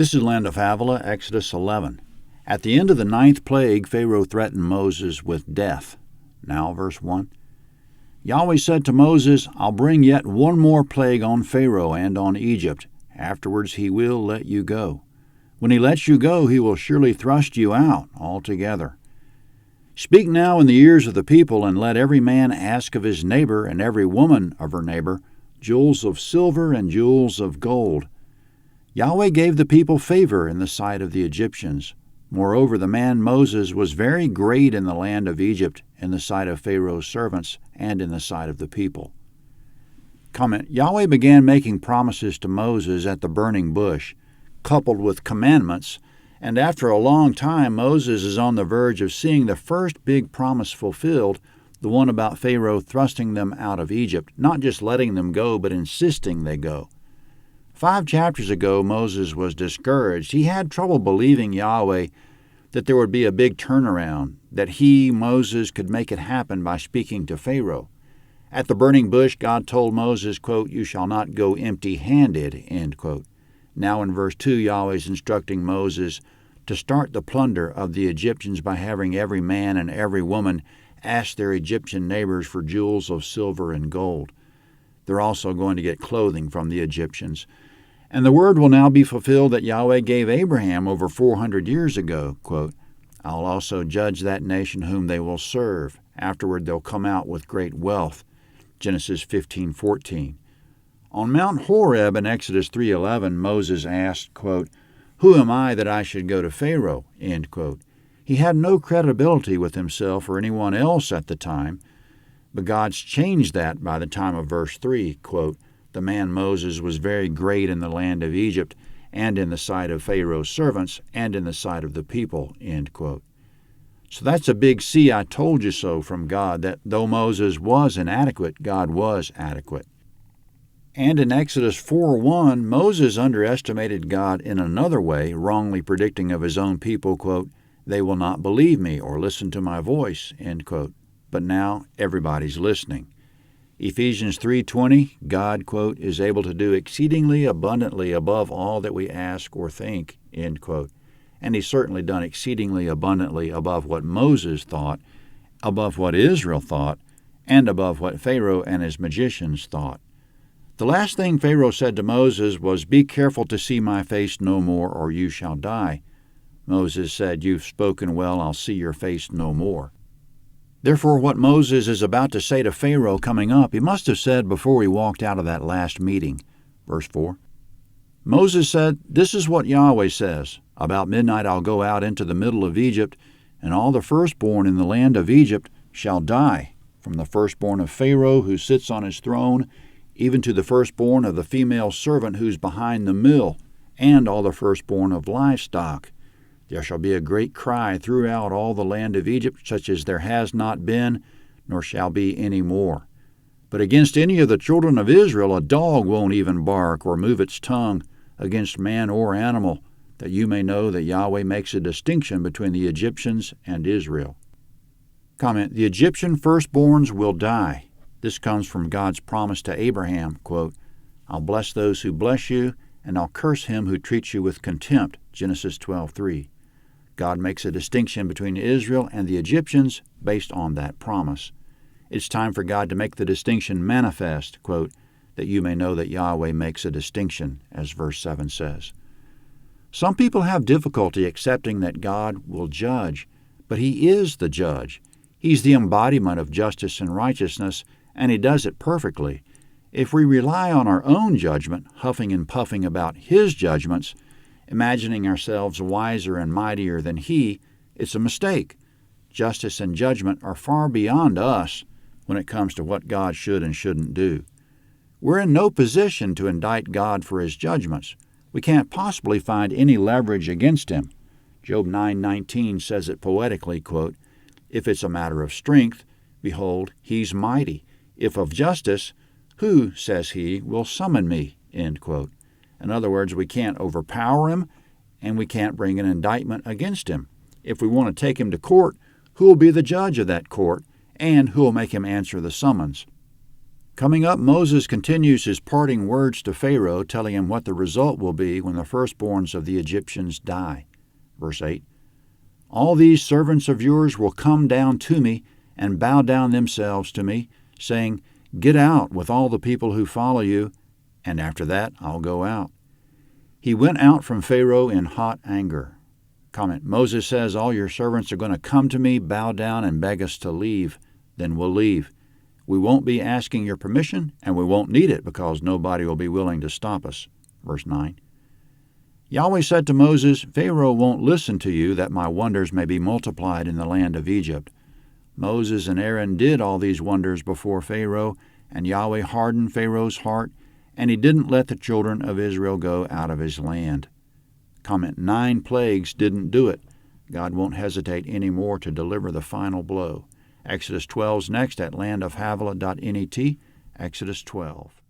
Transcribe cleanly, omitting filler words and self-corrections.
This is Land of Havilah, Exodus 11. At the end of the 9th plague, Pharaoh threatened Moses with death. Now, verse 1. Yahweh said to Moses, I'll bring yet one more plague on Pharaoh and on Egypt. Afterwards he will let you go. When he lets you go, he will surely thrust you out altogether. Speak now in the ears of the people, and let every man ask of his neighbor and every woman of her neighbor jewels of silver and jewels of gold. Yahweh gave the people favor in the sight of the Egyptians. Moreover, the man Moses was very great in the land of Egypt, in the sight of Pharaoh's servants, and in the sight of the people. Comment: Yahweh began making promises to Moses at the burning bush, coupled with commandments, and after a long time Moses is on the verge of seeing the first big promise fulfilled, the one about Pharaoh thrusting them out of Egypt, not just letting them go, but insisting they go. 5 chapters ago, Moses was discouraged. He had trouble believing Yahweh that there would be a big turnaround, that he, Moses, could make it happen by speaking to Pharaoh. At the burning bush, God told Moses, quote, you shall not go empty-handed, end quote. Now in verse 2, Yahweh is instructing Moses to start the plunder of the Egyptians by having every man and every woman ask their Egyptian neighbors for jewels of silver and gold. They're also going to get clothing from the Egyptians. And the word will now be fulfilled that Yahweh gave Abraham over 400 years ago, quote, I'll also judge that nation whom they will serve. Afterward they'll come out with great wealth. Genesis 15:14. On Mount Horeb in Exodus 3:11, Moses asked, quote, Who am I that I should go to Pharaoh? End quote. He had no credibility with himself or anyone else at the time, but God's changed that by the time of verse 3, quote, The man Moses was very great in the land of Egypt, and in the sight of Pharaoh's servants, and in the sight of the people, end quote. So that's a big see I told you so from God, that though Moses was inadequate, God was adequate. And in Exodus 4:1, Moses underestimated God in another way, wrongly predicting of his own people, quote, They will not believe me or listen to my voice, end quote. But now everybody's listening. Ephesians 3:20, God, quote, is able to do exceedingly abundantly above all that we ask or think, end quote. And he's certainly done exceedingly abundantly above what Moses thought, above what Israel thought, and above what Pharaoh and his magicians thought. The last thing Pharaoh said to Moses was, Be careful to see my face no more, or you shall die. Moses said, You've spoken well, I'll see your face no more. Therefore, what Moses is about to say to Pharaoh coming up, he must have said before he walked out of that last meeting. Verse 4. Moses said, This is what Yahweh says. About midnight I'll go out into the middle of Egypt, and all the firstborn in the land of Egypt shall die, from the firstborn of Pharaoh who sits on his throne, even to the firstborn of the female servant who's behind the mill, and all the firstborn of livestock. There shall be a great cry throughout all the land of Egypt, such as there has not been, nor shall be any more. But against any of the children of Israel a dog won't even bark or move its tongue against man or animal, that you may know that Yahweh makes a distinction between the Egyptians and Israel. Comment: The Egyptian firstborns will die. This comes from God's promise to Abraham, quote, I'll bless those who bless you, and I'll curse him who treats you with contempt, Genesis 12:3. God makes a distinction between Israel and the Egyptians based on that promise. It's time for God to make the distinction manifest, quote, that you may know that Yahweh makes a distinction, as verse 7 says. Some people have difficulty accepting that God will judge, but He is the judge. He's the embodiment of justice and righteousness, and He does it perfectly. If we rely on our own judgment, huffing and puffing about His judgments, imagining ourselves wiser and mightier than He, it's a mistake. Justice and judgment are far beyond us when it comes to what God should and shouldn't do. We're in no position to indict God for His judgments. We can't possibly find any leverage against Him. Job 9:19 says it poetically, quote, If it's a matter of strength, behold, He's mighty. If of justice, who, says He, will summon me? End quote. In other words, we can't overpower Him, and we can't bring an indictment against Him. If we want to take Him to court, who will be the judge of that court, and who will make Him answer the summons? Coming up, Moses continues his parting words to Pharaoh, telling him what the result will be when the firstborns of the Egyptians die. Verse 8, "All these servants of yours will come down to me and bow down themselves to me, saying, 'Get out with all the people who follow you,' and after that I'll go out." He went out from Pharaoh in hot anger. Comment, Moses says, all your servants are going to come to me, bow down, and beg us to leave. Then we'll leave. We won't be asking your permission, and we won't need it because nobody will be willing to stop us. Verse 9. Yahweh said to Moses, "Pharaoh won't listen to you, that my wonders may be multiplied in the land of Egypt." Moses and Aaron did all these wonders before Pharaoh, and Yahweh hardened Pharaoh's heart, and he didn't let the children of Israel go out of his land. Comment, 9 plagues didn't do it. God won't hesitate any more to deliver the final blow. Exodus 12's next at landofhavilah.net, Exodus 12.